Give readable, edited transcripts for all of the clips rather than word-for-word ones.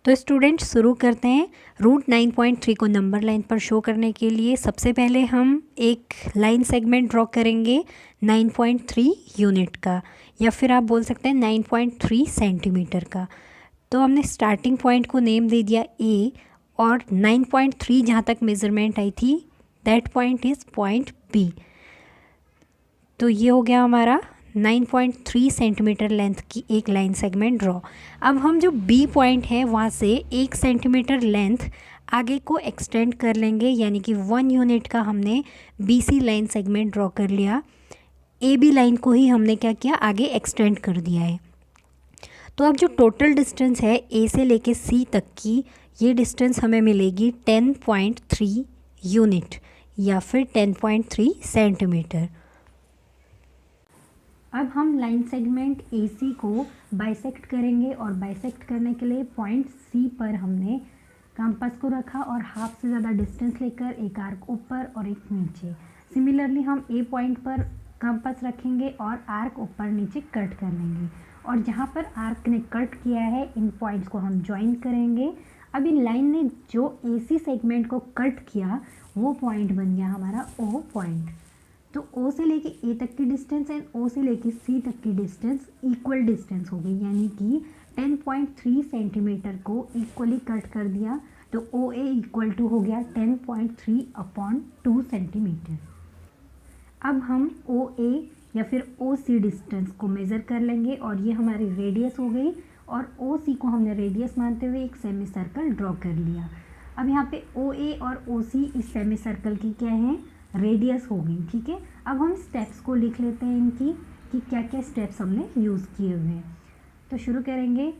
तो स्टूडेंट शुरू करते हैं। रूट 9.3 को नंबर लाइन पर शो करने के लिए सबसे पहले हम एक लाइन सेगमेंट ड्रॉ करेंगे 9.3 यूनिट का, या फिर आप बोल सकते हैं 9.3 सेंटीमीटर का। तो हमने स्टार्टिंग पॉइंट को नेम दे दिया ए, और 9.3 जहाँ तक मेज़रमेंट आई थी that point is point B. तो ये हो गया हमारा 9.3 सेंटीमीटर लेंथ की एक लाइन सेगमेंट ड्रॉ। अब हम जो बी पॉइंट है वहाँ से 1 सेंटीमीटर लेंथ आगे को एक्सटेंड कर लेंगे, यानी कि 1 यूनिट का हमने बीसी लाइन सेगमेंट ड्रॉ कर लिया। ए बी लाइन को ही हमने क्या किया, आगे एक्सटेंड कर दिया है। तो अब जो टोटल डिस्टेंस है ए से लेके सी तक की, ये डिस्टेंस हमें मिलेगी 10.3 यूनिट या फिर 10.3 सेंटीमीटर। अब हम लाइन सेगमेंट AC को बाइसेक्ट करेंगे, और बाइसेक्ट करने के लिए पॉइंट C पर हमने कंपास को रखा और हाफ से ज़्यादा डिस्टेंस लेकर एक आर्क ऊपर और एक नीचे। सिमिलरली हम A पॉइंट पर कंपास रखेंगे और आर्क ऊपर नीचे कट कर लेंगे, और जहाँ पर आर्क ने कट किया है इन पॉइंट्स को हम ज्वाइन करेंगे। अब इन लाइन ने जो AC सेगमेंट को कट किया वो पॉइंट बन गया हमारा O पॉइंट। तो O से लेके A तक की डिस्टेंस एंड O से लेके C तक की डिस्टेंस इक्वल डिस्टेंस हो गई, यानी कि 10.3 सेंटीमीटर को इक्वली कट कर दिया। तो OA इक्वल टू हो गया 10.3/2 सेंटीमीटर। अब हम OA या फिर OC डिस्टेंस को मेज़र कर लेंगे, और ये हमारी रेडियस हो गई, और OC को हमने रेडियस मानते हुए एक सेमी सर्कल ड्रॉ कर लिया। अब यहाँ पे OA और OC इस सेमी सर्कल की क्या है, रेडियस हो गई। ठीक है, अब हम स्टेप्स को लिख लेते हैं इनकी, कि क्या क्या स्टेप्स हमने यूज़ किए हुए हैं। तो शुरू करेंगे।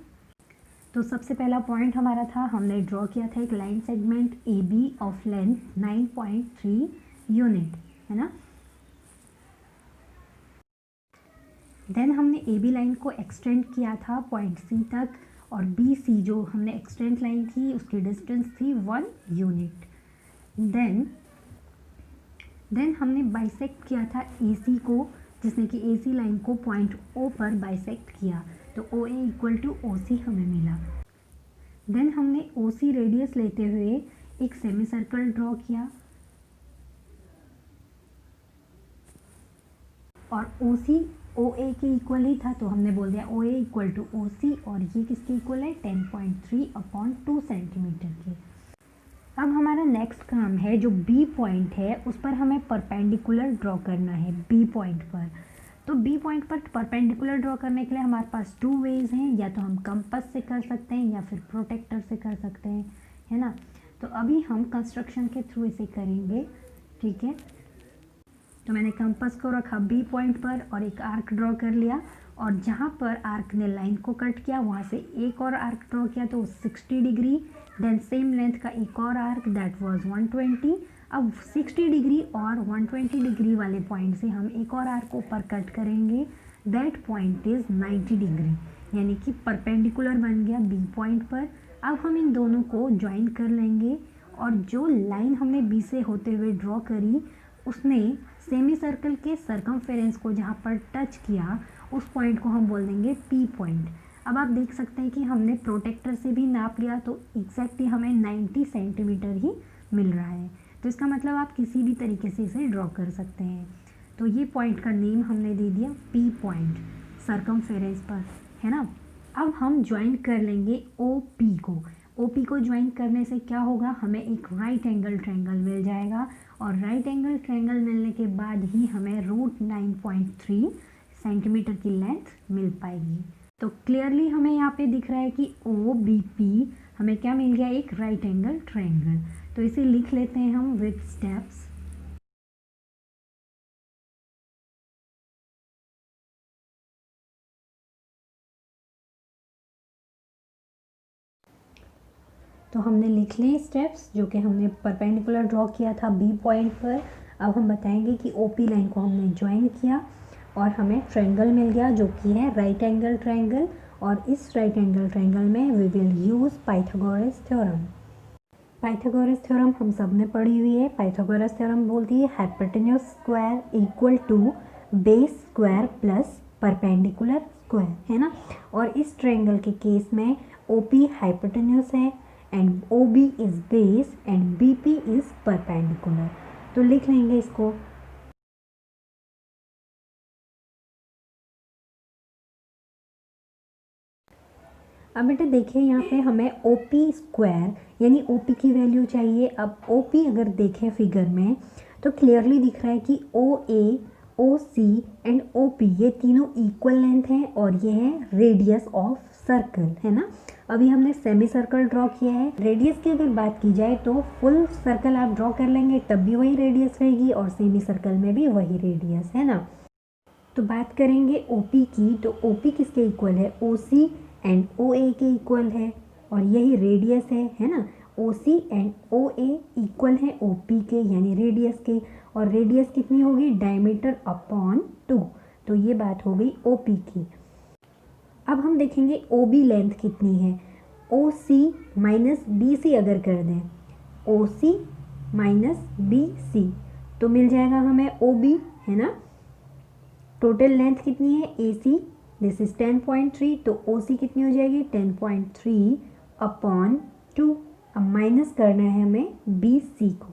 तो सबसे पहला पॉइंट हमारा था, हमने ड्रॉ किया था एक line segment AB of length 9.3 unit, है ना। देन हमने AB लाइन को एक्सटेंड किया था पॉइंट C तक, और BC जो हमने एक्सटेंड लाइन थी उसकी डिस्टेंस थी 1 यूनिट। देन हमने बाइसेक्ट किया था AC को, जिसने कि AC लाइन को पॉइंट O पर बाइसेक्ट किया, तो OA इक्वल टू OC हमें मिला। देन हमने OC रेडियस लेते हुए एक सेमी सर्कल ड्रॉ किया, और OC OA के इक्वल ही था, तो हमने बोल दिया OA इक्वल टू OC, और ये किसके इक्वल है, 10.3/2 सेंटीमीटर के। अब हमारा नेक्स्ट काम है, जो B पॉइंट है उस पर हमें परपेंडिकुलर ड्रॉ करना है B पॉइंट पर। तो B पॉइंट पर परपेंडिकुलर ड्रॉ करने के लिए हमारे पास 2 वेज हैं, या तो हम कंपास से कर सकते हैं या फिर प्रोटेक्टर से कर सकते हैं, है ना। तो अभी हम कंस्ट्रक्शन के थ्रू इसे करेंगे, ठीक है। तो मैंने कंपास को रखा B पॉइंट पर और एक आर्क ड्रॉ कर लिया, और जहाँ पर आर्क ने लाइन को कट किया वहाँ से एक और आर्क ड्रॉ किया, तो 60 डिग्री। देन सेम लेंथ का एक और आर्क, दैट वाज 120। अब 60 डिग्री और 120 डिग्री वाले पॉइंट से हम एक और आर्क ऊपर कट करेंगे, दैट पॉइंट इज़ 90 डिग्री, यानी कि परपेंडिकुलर बन गया B पॉइंट पर। अब हम इन दोनों को ज्वाइन कर लेंगे, और जो लाइन हमने B से होते हुए ड्रॉ करी उसने सेमी सर्कल के सर्कमफेरेंस को जहाँ पर टच किया उस पॉइंट को हम बोल देंगे P पॉइंट। अब आप देख सकते हैं कि हमने प्रोटेक्टर से भी नाप लिया, तो एग्जैक्टली हमें 90 सेंटीमीटर ही मिल रहा है। तो इसका मतलब आप किसी भी तरीके से इसे ड्रॉ कर सकते हैं। तो ये पॉइंट का नेम हमने दे दिया P पॉइंट सर्कमफेरेंस पर, है ना। अब हम ज्वाइन कर लेंगे OP को। OP को ज्वाइन करने से क्या होगा, हमें एक राइट एंगल ट्रायंगल मिल जाएगा, और राइट एंगल ट्रायंगल मिलने के बाद ही हमें रूट 9.3 सेंटीमीटर की लेंथ मिल पाएगी। तो क्लियरली हमें यहाँ पे दिख रहा है कि OBP हमें क्या मिल गया, एक राइट एंगल ट्रायंगल। तो इसे लिख लेते हैं हम विद स्टेप्स। तो हमने लिख लिए स्टेप्स, जो कि हमने परपेंडिकुलर ड्रॉ किया था B पॉइंट पर। अब हम बताएंगे कि OP लाइन को हमने ज्वाइन किया और हमें ट्रायंगल मिल गया, जो कि है राइट एंगल ट्रायंगल, और इस राइट एंगल ट्रायंगल में we will use Pythagoras theorem. Pythagoras theorem हम सब ने पढ़ी हुई है। पाइथागोरस थ्योरम बोलती है hypotenuse square equal to base square plus perpendicular square, है ना। और इस ट्रायंगल के केस में OP हाइपोटेन्यूस है and OB is base and BP is perpendicular. तो लिख लेंगे इसको। अब बेटा देखिए यहाँ पे हमें OP स्क्वायर यानी OP की वैल्यू चाहिए। अब OP अगर देखें फिगर में तो क्लियरली दिख रहा है कि OA, OC एंड OP ये तीनों इक्वल लेंथ हैं और ये है रेडियस ऑफ सर्कल, है ना। अभी हमने सेमी सर्कल ड्रॉ किया है। रेडियस की अगर बात की जाए तो फुल सर्कल आप ड्रॉ कर लेंगे तब भी वही रेडियस रहेगी और सेमी सर्कल में भी वही रेडियस, है ना। तो बात करेंगे OP की, तो OP किसके इक्वल है, OC एंड OA के इक्वल है और यही रेडियस है ना। OC एंड OA इक्वल है OP के यानी रेडियस के, और रेडियस कितनी होगी, डायमीटर अपॉन 2। तो ये बात हो गई OP की। अब हम देखेंगे OB लेंथ कितनी है। OC माइनस BC अगर कर दें, OC माइनस BC तो मिल जाएगा हमें OB, है ना। टोटल लेंथ कितनी है AC, दिस इज 10.3, तो OC कितनी हो जाएगी 10.3 अपॉन 2। अब माइनस करना है हमें BC को,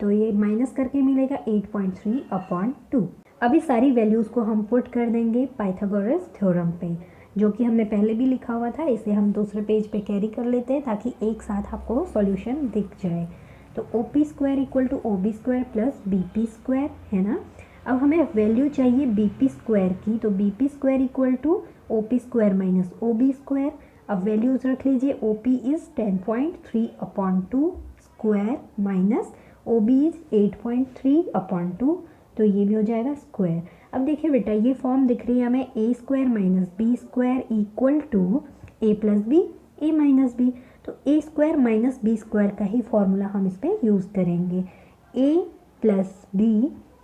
तो ये माइनस करके मिलेगा 8.3 अपॉन 2। अभी सारी वैल्यूज़ को हम पुट कर देंगे पाइथागोरस थ्योरम पे, जो कि हमने पहले भी लिखा हुआ था। इसे हम दूसरे पेज पे कैरी कर लेते हैं ताकि एक साथ आपको सॉल्यूशन दिख जाए। तो OP square equal to OB square plus BP square, है ना। अब हमें वैल्यू चाहिए BP स्क्वायर की, तो BP square equal to OP square minus OB square. अब वैल्यूज़ रख लीजिए, OP is 10.3 upon 2 square minus OB is 8.3 upon 2, तो ये भी हो जाएगा स्क्वायर। अब देखिए बेटा ये फॉर्म दिख रही है हमें A square minus B square equal to A plus B A minus B, तो A square minus B square का ही फॉर्मूला हम इस पर यूज़ करेंगे। A प्लस B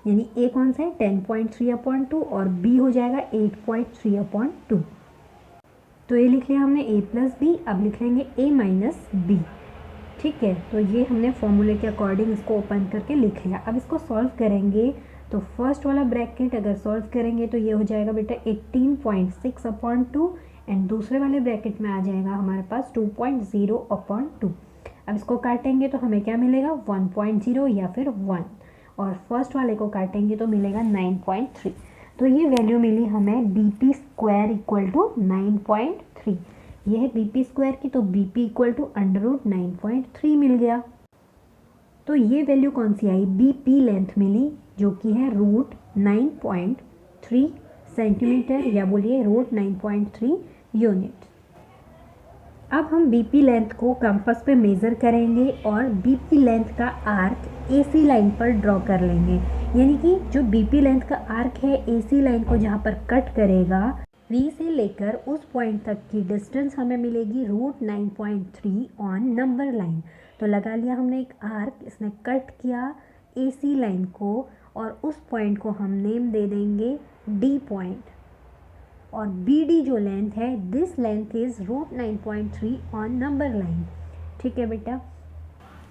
यानी A कौन सा है 10.3 अपॉन 2 और B हो जाएगा 8.3 अपॉन 2। तो ये लिख लिया हमने A प्लस बी। अब लिख लेंगे A माइनस बी, ठीक है। तो ये हमने फॉर्मूले के अकॉर्डिंग इसको ओपन करके लिख लिया। अब इसको सॉल्व करेंगे तो फर्स्ट वाला ब्रैकेट अगर सॉल्व करेंगे तो ये हो जाएगा बेटा 18.6 अपॉन 2 एंड दूसरे वाले ब्रैकेट में आ जाएगा हमारे पास 2.0 अपॉन 2। अब इसको काटेंगे तो हमें क्या मिलेगा 1.0 या फिर 1, और फर्स्ट वाले को काटेंगे तो मिलेगा 9.3। तो ये वैल्यू मिली हमें BP स्क्वायर इक्वल टू 9.3। ये है BP स्क्वायर की, तो BP इक्वल टू √9.3 मिल गया। तो ये वैल्यू कौन सी आई, BP लेंथ मिली जो कि है √9.3 सेंटीमीटर या बोलिए √9.3 यूनिट। अब हम BP लेंथ को कंपास पे मेज़र करेंगे और BP लेंथ का आर्क AC लाइन पर ड्रॉ कर लेंगे। यानी कि जो BP लेंथ का आर्क है AC लाइन को जहाँ पर कट करेगा, V से लेकर उस पॉइंट तक की डिस्टेंस हमें मिलेगी √9.3 ऑन नंबर लाइन। तो लगा लिया हमने एक आर्क, इसने कट किया AC लाइन को और उस पॉइंट को हम नेम दे देंगे D पॉइंट, और BD जो लेंथ है this length is √9.3 on number line, ठीक है बेटा।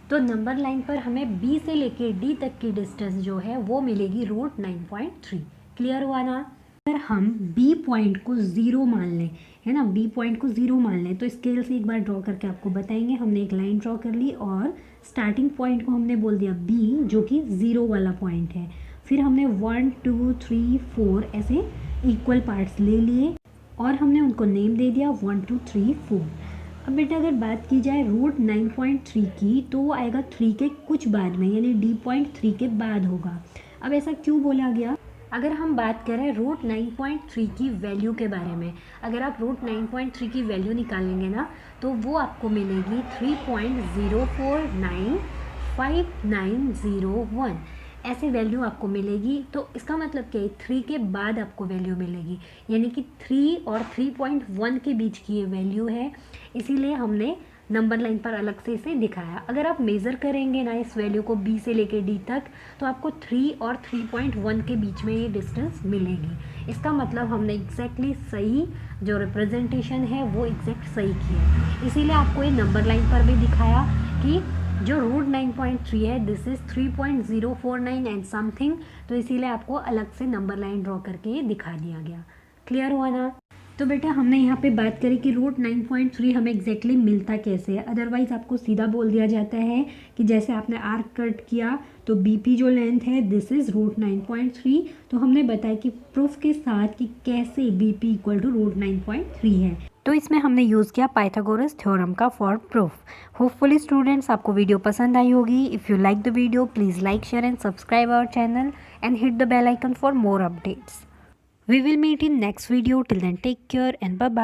तो नंबर लाइन पर हमें B से लेके D तक की डिस्टेंस जो है वो मिलेगी √9.3। क्लियर हुआ ना। अगर हम B पॉइंट को 0 मान लें, है ना, B पॉइंट को 0 मान लें तो स्केल से एक बार ड्रॉ करके आपको बताएंगे। हमने एक लाइन ड्रॉ कर ली और स्टार्टिंग पॉइंट को हमने बोल दिया B, जो कि 0 वाला पॉइंट है। फिर हमने 1 2 3 4 ऐसे इक्वल पार्ट्स ले लिए और हमने उनको नेम दे दिया 1 2 3 4। अब बेटा अगर बात की जाए √9.3 की तो वो आएगा 3 के कुछ बाद में, यानी D पॉइंट 3 के बाद होगा। अब ऐसा क्यों बोला गया, अगर हम बात करें √9.3 की वैल्यू के बारे में, अगर आप √9.3 की वैल्यू निकालेंगे ना तो वो आपको मिलेगी 3.049591 ऐसी वैल्यू आपको मिलेगी। तो इसका मतलब क्या है, 3 के बाद आपको वैल्यू मिलेगी, यानी कि 3 और 3.1 के बीच की ये वैल्यू है, इसीलिए हमने नंबर लाइन पर अलग से इसे दिखाया। अगर आप मेज़र करेंगे ना इस वैल्यू को B से लेके D तक तो आपको 3 और 3.1 के बीच में ये डिस्टेंस मिलेगी। इसका मतलब हमने एग्जैक्टली सही जो रिप्रेजेंटेशन है वो एग्जैक्ट सही किया, इसीलिए आपको ये नंबर लाइन पर भी दिखाया कि जो √9.3 है दिस इज़ 3.049 एंड समथिंग, तो इसीलिए आपको अलग से नंबर लाइन ड्रॉ करके दिखा दिया गया। क्लियर हुआ ना। तो बेटा हमने यहाँ पे बात करी कि रूट 9.3 हमें एग्जैक्टली मिलता कैसे है। अदरवाइज़ आपको सीधा बोल दिया जाता है कि जैसे आपने आर्क कट किया तो बीपी जो लेंथ है दिस इज़ रूट 9.3। तो हमने बताया कि प्रूफ के साथ कि कैसे बीपी इक्वल टू रूट 9.3 है। तो इसमें हमने यूज़ किया पाइथागोरस थ्योरम का फॉर प्रूफ। होपफुली स्टूडेंट्स आपको वीडियो पसंद आई होगी। If you like the video please like, share and subscribe our channel and hit the bell icon for more updates. We will meet in next video. Till then, take care and bye bye.